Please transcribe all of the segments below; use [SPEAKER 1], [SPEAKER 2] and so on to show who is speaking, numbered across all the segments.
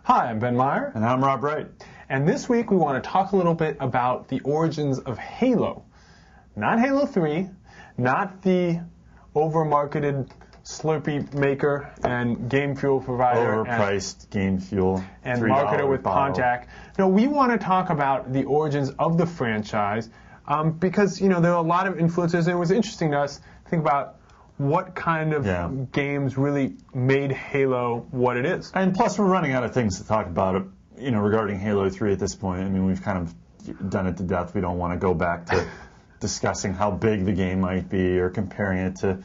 [SPEAKER 1] Hi, I'm Ben Meyer.
[SPEAKER 2] And I'm Rob Wright.
[SPEAKER 1] And this week we want to talk a little bit about the origins of Halo. Not Halo 3, not the over-marketed Slurpee maker and game fuel provider.
[SPEAKER 2] Overpriced game fuel.
[SPEAKER 1] And marketer with
[SPEAKER 2] bottle.
[SPEAKER 1] Pontiac. No, we want to talk about the origins of the franchise because, there are a lot of influences, and it was interesting to us to think about what kind of games really made Halo what it is.
[SPEAKER 2] And plus, we're running out of things to talk about, regarding Halo 3 at this point. I mean, we've kind of done it to death. We don't want to go back to discussing how big the game might be or comparing it to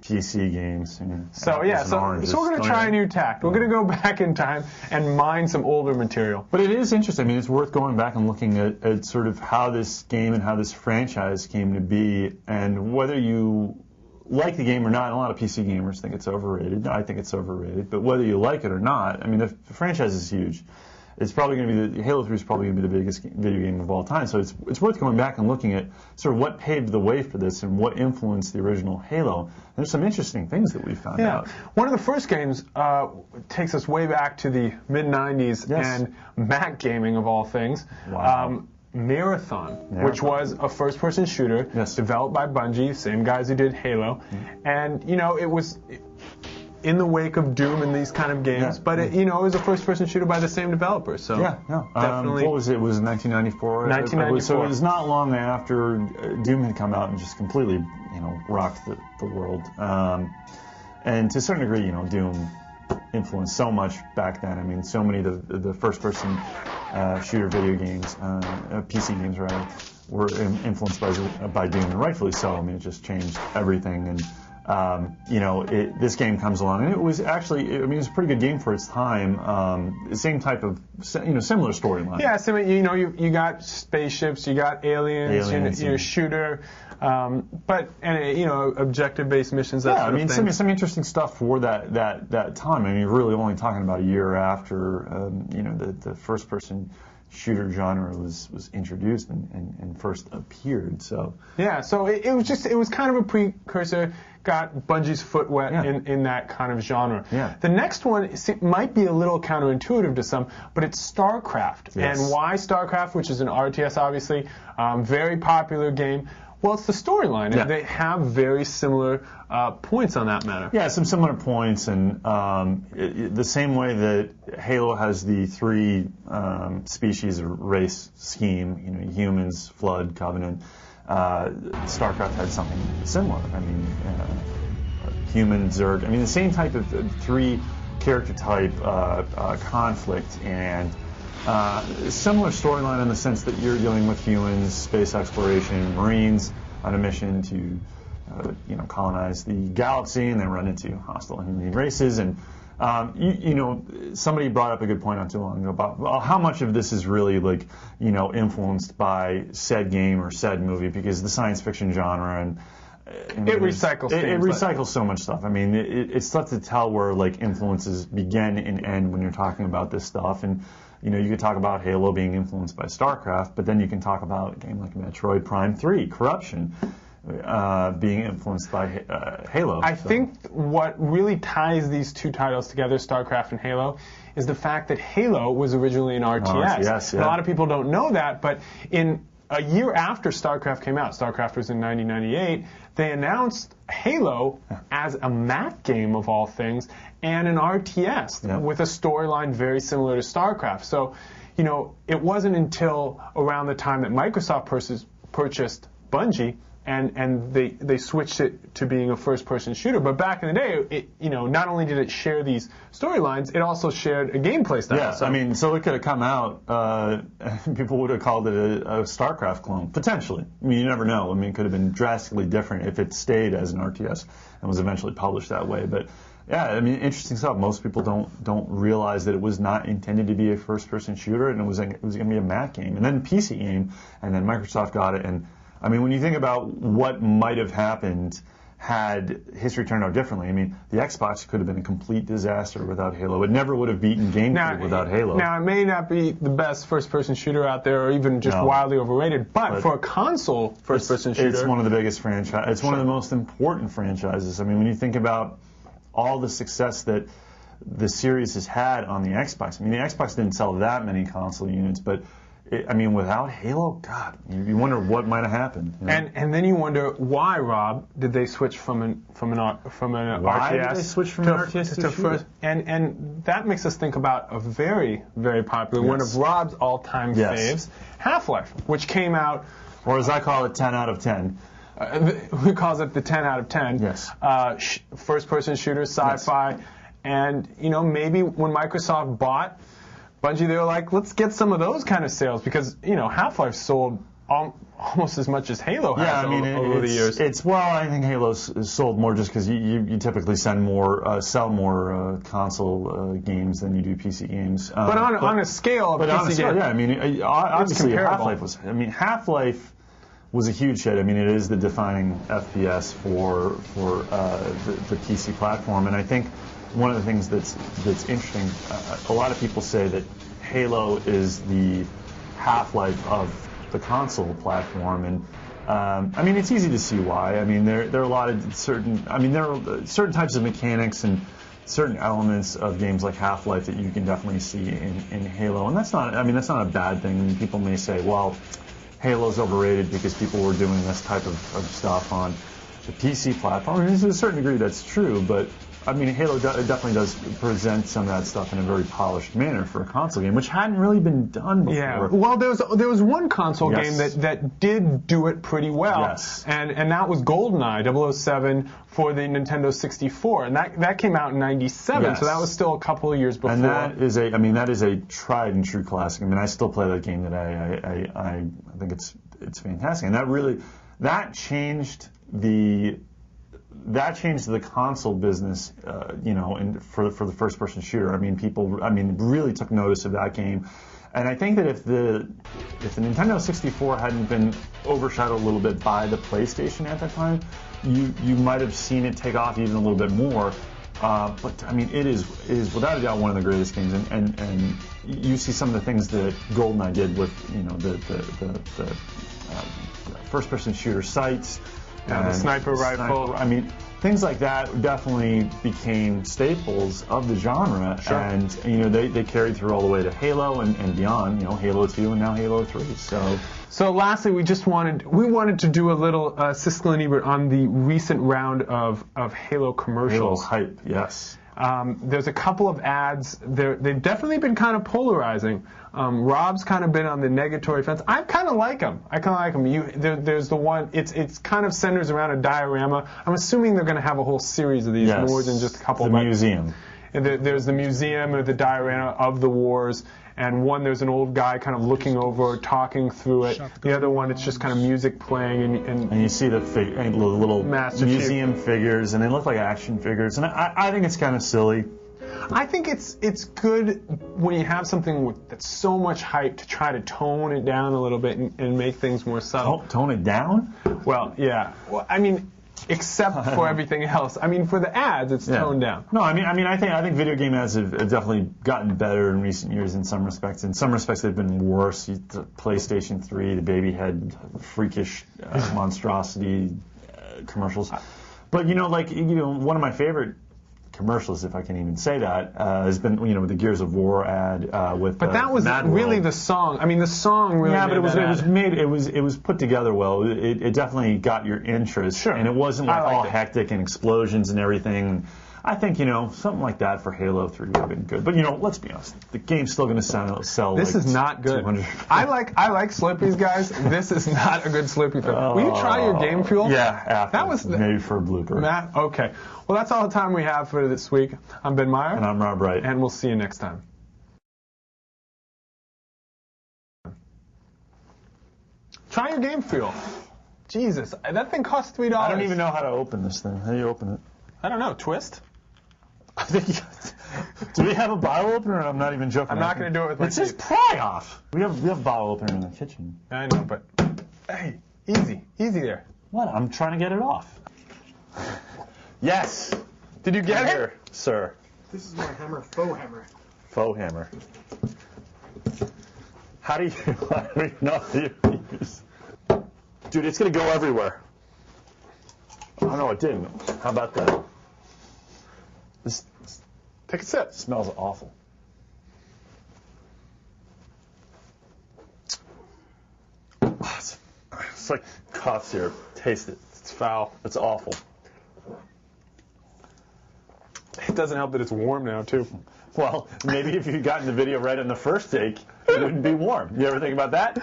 [SPEAKER 2] PC games.
[SPEAKER 1] So we're going to try a new tact. We're going to go back in time and mine some older material.
[SPEAKER 2] But it is interesting. I mean, it's worth going back and looking at sort of how this game and how this franchise came to be, and whether you like the game or not. A lot of PC gamers think it's overrated. I think it's overrated. But whether you like it or not, I mean, the franchise is huge. It's probably going to be Halo 3 is probably going to be the biggest video game of all time. So it's worth going back and looking at sort of what paved the way for this and what influenced the original Halo. There's some interesting things that we found out.
[SPEAKER 1] One of the first games takes us way back to the mid-'90s and Mac gaming of all things.
[SPEAKER 2] Wow.
[SPEAKER 1] Marathon, which was a first-person shooter developed by Bungie, same guys who did Halo. And, it was in the wake of Doom and these kind of games, but it was a first-person shooter by the same developer. So definitely.
[SPEAKER 2] What was it? It was 1994.
[SPEAKER 1] 1994.
[SPEAKER 2] So it was not long after Doom had come out and just completely, rocked the world. And to a certain degree, Doom influenced so much back then. I mean, so many of the first-person shooter video games, PC games rather, were influenced by Doom, and rightfully so. I mean, it just changed everything. And this game comes along, and it was actually, it was a pretty good game for its time. Same type of, similar storyline.
[SPEAKER 1] Yeah, so you got spaceships, you got aliens, shooter, objective-based missions. That sort of thing.
[SPEAKER 2] Some interesting stuff for that time. I mean, you're really only talking about a year after, the first-person shooter genre was introduced and first appeared. So
[SPEAKER 1] it was kind of a precursor. Got Bungie's foot wet in that kind of genre. The next one might be a little counterintuitive to some, but it's StarCraft. And why StarCraft, which is an RTS, obviously, very popular game. Well, it's the storyline, and they have very similar points on that matter.
[SPEAKER 2] Yeah, some similar points, and the same way that Halo has the three species or race scheme, humans, Flood, Covenant, StarCraft had something similar. I mean, human, Zerg. I mean, the same type of three character type conflict, and similar storyline in the sense that you're dealing with humans, space exploration, Marines on a mission to colonize the galaxy and then run into hostile enemy races. And somebody brought up a good point not too long ago about how much of this is really influenced by said game or said movie, because the science fiction genre and
[SPEAKER 1] it recycles.
[SPEAKER 2] It recycles so much stuff. I mean, it's tough to tell where influences begin and end when you're talking about this stuff. And you could talk about Halo being influenced by StarCraft, but then you can talk about a game like Metroid Prime 3, Corruption, being influenced by Halo.
[SPEAKER 1] I think what really ties these two titles together, StarCraft and Halo, is the fact that Halo was originally an RTS. A lot of people don't know that, but in a year after StarCraft came out, StarCraft was in 1998, they announced Halo as a Mac game of all things and an RTS with a storyline very similar to StarCraft. So, it wasn't until around the time that Microsoft purchased Bungie and they switched it to being a first-person shooter. But back in the day, not only did it share these storylines, it also shared a gameplay style.
[SPEAKER 2] Yeah, so it could have come out, people would have called it a StarCraft clone, potentially. I mean, you never know. I mean, it could have been drastically different if it stayed as an RTS and was eventually published that way. But yeah, I mean, interesting stuff. Most people don't realize that it was not intended to be a first-person shooter, and it was going to be a Mac game, and then a PC game, and then Microsoft got it. And I mean, when you think about what might have happened had history turned out differently, I mean, the Xbox could have been a complete disaster without Halo. It never would have beaten GameCube without Halo.
[SPEAKER 1] Now, it may not be the best first-person shooter out there, or even just wildly overrated, but for a console first-person shooter,
[SPEAKER 2] it's one of the biggest franchises. It's one of the most important franchises. I mean, when you think about all the success that the series has had on the Xbox. I mean, the Xbox didn't sell that many console units, but I mean, without Halo, God, you wonder what might have happened. You know?
[SPEAKER 1] And then you wonder why, Rob, did they switch from an RTS?
[SPEAKER 2] Why did they switch from an RTS to
[SPEAKER 1] first? And that makes us think about a very, very popular, one of Rob's all-time faves, Half-Life, which came out,
[SPEAKER 2] or as I call it, 10 out of 10.
[SPEAKER 1] Who calls it the 10 out of 10?
[SPEAKER 2] Yes.
[SPEAKER 1] First-person shooter, sci-fi, and maybe when Microsoft bought Bungie, they were like, let's get some of those kind of sales because, Half-Life sold almost as much as Halo has over the years.
[SPEAKER 2] I think Halo's sold more just because you typically sell more console games than you do PC games.
[SPEAKER 1] But on a scale of PC games.
[SPEAKER 2] Yeah, I mean, obviously Half-Life was a huge hit. I mean, it is the defining FPS for the PC platform, and I think one of the things that's interesting, a lot of people say that Halo is the Half-Life of the console platform, and I mean, it's easy to see why. I mean, there are a lot of certain types of mechanics and certain elements of games like Half-Life that you can definitely see in Halo, and that's not a bad thing. I mean, people may say, well, Halo's overrated because people were doing this type of stuff on the PC platform, and to a certain degree that's true, but I mean, Halo definitely does present some of that stuff in a very polished manner for a console game, which hadn't really been done before.
[SPEAKER 1] Yeah. Well, there was one console game that did do it pretty well, and that was GoldenEye 007 for the Nintendo 64, and that came out in '97, so that was still a couple of years before.
[SPEAKER 2] And that is a tried and true classic. I mean, I still play that game today. I think it's fantastic, and that changed the console business, for the first-person shooter. I mean, people, really took notice of that game, and I think that if the Nintendo 64 hadn't been overshadowed a little bit by the PlayStation at that time, you might have seen it take off even a little bit more. But I mean, it is without a doubt one of the greatest games, and you see some of the things that GoldenEye did with the first-person shooter sights.
[SPEAKER 1] The sniper rifle.
[SPEAKER 2] I mean, things like that definitely became staples of the genre, and they carried through all the way to Halo and beyond. Halo 2 and now Halo 3.
[SPEAKER 1] So lastly, we wanted to do a little Siskel and Ebert on the recent round of Halo commercials.
[SPEAKER 2] Halo hype, yes.
[SPEAKER 1] There's a couple of ads. They've definitely been kind of polarizing. Rob's kind of been on the negatory fence. I kind of like them. There's the one. It's kind of centers around a diorama. I'm assuming they're going to have a whole series of these, more than just a couple.
[SPEAKER 2] The museum.
[SPEAKER 1] And there's the museum or the diorama of the wars, and one there's an old guy kind of looking over, talking through it. The other one, it's just kind of music playing, and
[SPEAKER 2] you see the little museum figures, and they look like action figures, and I think it's kind of silly.
[SPEAKER 1] I think it's good when you have something that's so much hype to try to tone it down a little bit and make things more subtle.
[SPEAKER 2] Tone it down?
[SPEAKER 1] Well, yeah. Well, I mean, except for everything else. I mean, for the ads, it's toned down.
[SPEAKER 2] No, I think video game ads have definitely gotten better in recent years in some respects. In some respects, they've been worse. The PlayStation 3, the baby head, freakish monstrosity commercials. But one of my favorite commercials, if I can even say that, has been the Gears of War ad with.
[SPEAKER 1] But that was
[SPEAKER 2] Mad
[SPEAKER 1] really
[SPEAKER 2] World.
[SPEAKER 1] The song. I mean, the song really.
[SPEAKER 2] Yeah, but it was put together well. It definitely got your interest.
[SPEAKER 1] Sure.
[SPEAKER 2] And it wasn't like all hectic and explosions and everything. I think something like that for Halo 3 would have been good. But let's be honest, the game's still going to sell.
[SPEAKER 1] This is not good.
[SPEAKER 2] 200.
[SPEAKER 1] I like Slurpees, guys. This is not a good Slurpee thing. Will you try your game fuel?
[SPEAKER 2] Yeah, after.
[SPEAKER 1] That was
[SPEAKER 2] maybe for a blooper.
[SPEAKER 1] Okay. Well, that's all the time we have for this week. I'm Ben Meyer.
[SPEAKER 2] And I'm Rob Wright.
[SPEAKER 1] And we'll see you next time. Try your game fuel. Jesus, that thing costs $3.
[SPEAKER 2] I don't even know how to open this thing. How do you open it?
[SPEAKER 1] I don't know. Twist?
[SPEAKER 2] I think do we have a bottle opener? I'm not even joking.
[SPEAKER 1] I'm not going to do it with my
[SPEAKER 2] teeth. It says pry off. We have a bottle opener in the kitchen.
[SPEAKER 1] I know, but hey, easy there.
[SPEAKER 2] What? I'm trying to get it off. Yes.
[SPEAKER 1] Did you get
[SPEAKER 2] it, sir?
[SPEAKER 3] This is my hammer, faux hammer.
[SPEAKER 2] Faux hammer. How do you know how you use? Dude, it's going to go everywhere. Oh no, it didn't. How about that?
[SPEAKER 1] Take a sip.
[SPEAKER 2] It smells awful. It's like cough syrup. Taste it.
[SPEAKER 1] It's foul.
[SPEAKER 2] It's awful.
[SPEAKER 1] It doesn't help that it's warm now, too.
[SPEAKER 2] Well, maybe if you'd gotten the video right on the first take, it wouldn't be warm. You ever think about that?